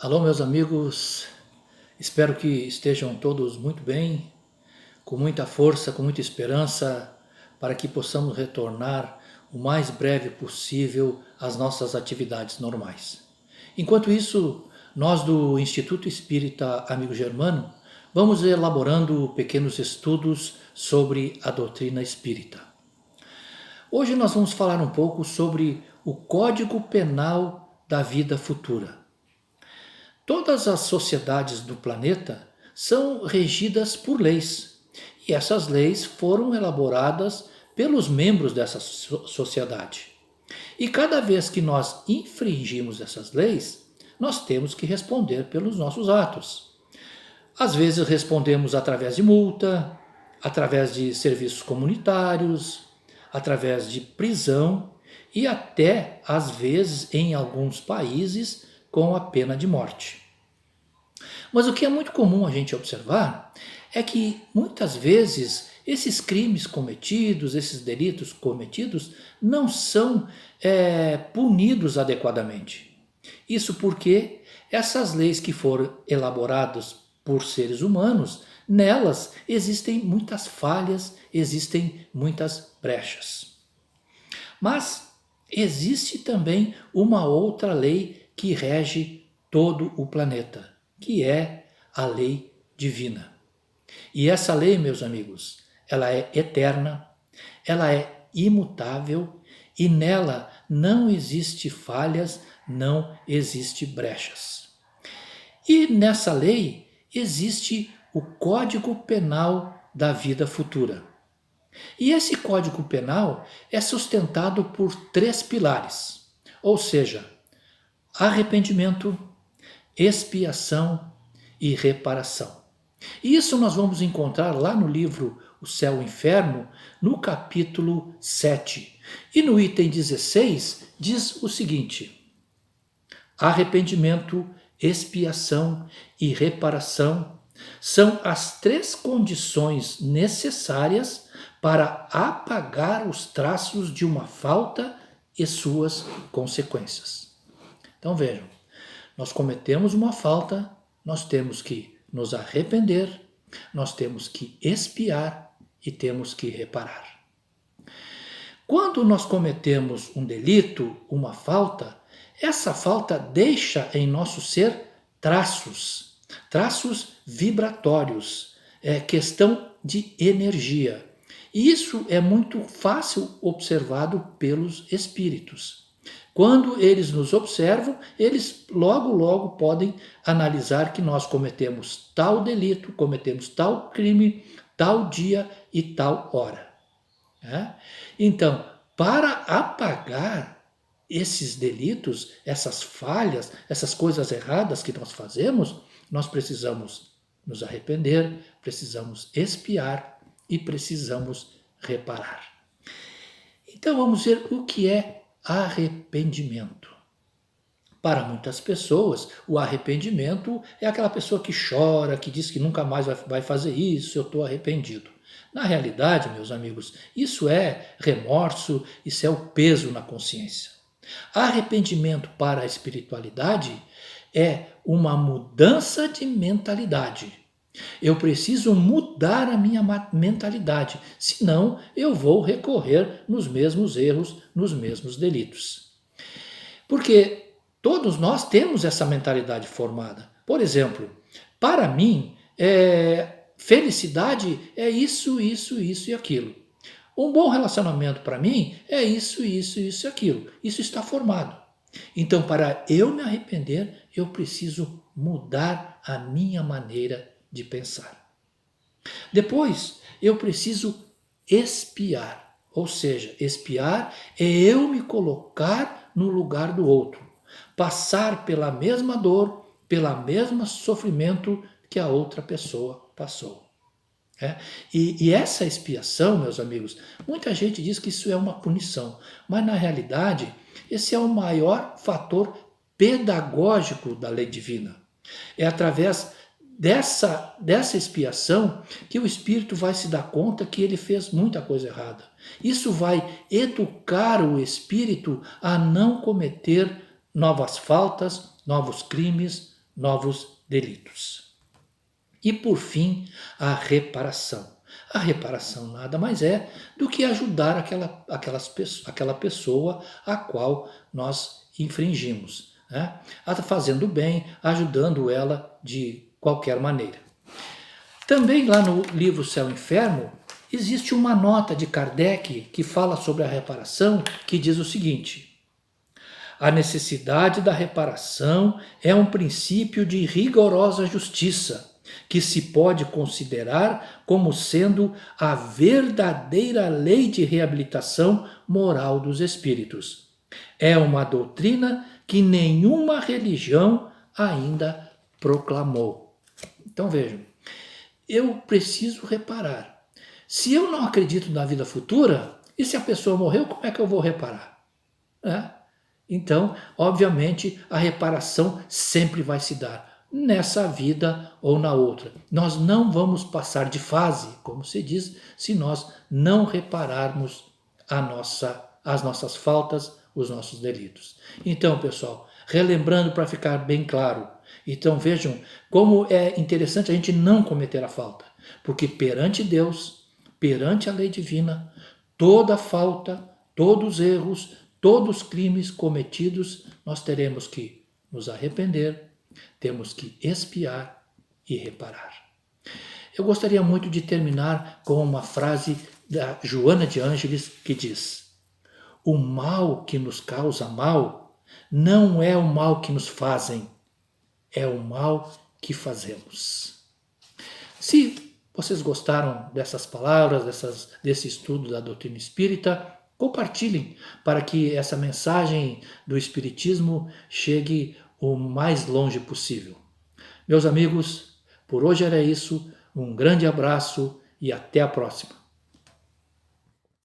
Alô, meus amigos, espero que estejam todos muito bem, com muita força, com muita esperança, para que possamos retornar o mais breve possível às nossas atividades normais. Enquanto isso, nós do Instituto Espírita Amigo Germano vamos elaborando pequenos estudos sobre a doutrina espírita. Hoje nós vamos falar um pouco sobre o Código Penal da Vida Futura. Todas as sociedades do planeta são regidas por leis, e essas leis foram elaboradas pelos membros dessa sociedade. E cada vez que nós infringimos essas leis, nós temos que responder pelos nossos atos. Às vezes respondemos através de multa, através de serviços comunitários, através de prisão e até, às vezes, em alguns países, com a pena de morte. Mas o que é muito comum a gente observar é que muitas vezes esses crimes cometidos, esses delitos cometidos, não são punidos adequadamente. Isso porque essas leis que foram elaboradas por seres humanos, nelas existem muitas falhas, existem muitas brechas. Mas existe também uma outra lei que rege todo o planeta, que é a lei divina. E essa lei, meus amigos, ela é eterna, ela é imutável e nela não existe falhas, não existe brechas. E nessa lei existe o Código Penal da Vida Futura. E esse Código Penal é sustentado por 3 pilares, ou seja, arrependimento, expiação e reparação. E isso nós vamos encontrar lá no livro O Céu e o Inferno, no capítulo 7. E no item 16 diz o seguinte: arrependimento, expiação e reparação são as 3 condições necessárias para apagar os traços de uma falta e suas consequências. Então vejam, nós cometemos uma falta, nós temos que nos arrepender, nós temos que expiar e temos que reparar. Quando nós cometemos um delito, uma falta, essa falta deixa em nosso ser traços vibratórios, é questão de energia. E isso é muito fácil observado pelos espíritos. Quando eles nos observam, eles logo podem analisar que nós cometemos tal delito, cometemos tal crime, tal dia e tal hora. Então, para apagar esses delitos, essas falhas, essas coisas erradas que nós fazemos, nós precisamos nos arrepender, precisamos expiar e precisamos reparar. Então vamos ver o que é arrependimento. Para muitas pessoas, o arrependimento é aquela pessoa que chora, que diz que nunca mais vai fazer isso, eu estou arrependido. Na realidade, meus amigos, isso é remorso, isso é o peso na consciência. Arrependimento para a espiritualidade é uma mudança de mentalidade. Eu preciso mudar a minha mentalidade, senão eu vou recorrer nos mesmos erros, nos mesmos delitos. Porque todos nós temos essa mentalidade formada. Por exemplo, para mim, felicidade é isso e aquilo. Um bom relacionamento para mim é isso e aquilo. Isso está formado. Então, para eu me arrepender, eu preciso mudar a minha maneira de pensar. Depois, eu preciso expiar. Ou seja, expiar é eu me colocar no lugar do outro. Passar pela mesma dor, pela mesma sofrimento que a outra pessoa passou. E essa expiação, meus amigos, muita gente diz que isso é uma punição, mas na realidade esse é o maior fator pedagógico da lei divina. É através dessa expiação que o espírito vai se dar conta que ele fez muita coisa errada. Isso vai educar o espírito a não cometer novas faltas, novos crimes, novos delitos. E por fim, a reparação. A reparação nada mais é do que ajudar aquela pessoa a qual nós infringimos, né? Fazendo bem, ajudando ela de qualquer maneira. Também lá no livro Céu e Inferno, existe uma nota de Kardec que fala sobre a reparação, que diz o seguinte: a necessidade da reparação é um princípio de rigorosa justiça, que se pode considerar como sendo a verdadeira lei de reabilitação moral dos espíritos. É uma doutrina que nenhuma religião ainda proclamou. Então vejam, eu preciso reparar. Se eu não acredito na vida futura, e se a pessoa morreu, como é que eu vou reparar? Então, obviamente, a reparação sempre vai se dar, nessa vida ou na outra. Nós não vamos passar de fase, como se diz, se nós não repararmos as nossas faltas, os nossos delitos. Então, pessoal, relembrando para ficar bem claro, então vejam como é interessante a gente não cometer a falta, porque perante Deus, perante a lei divina, toda falta, todos os erros, todos os crimes cometidos, nós teremos que nos arrepender, temos que expiar e reparar. Eu gostaria muito de terminar com uma frase da Joana de Ângeles que diz: o mal que nos causa mal não é o mal que nos fazem, é o mal que fazemos. Se vocês gostaram dessas palavras, desse estudo da doutrina espírita, compartilhem para que essa mensagem do Espiritismo chegue o mais longe possível. Meus amigos, por hoje era isso. Um grande abraço e até a próxima.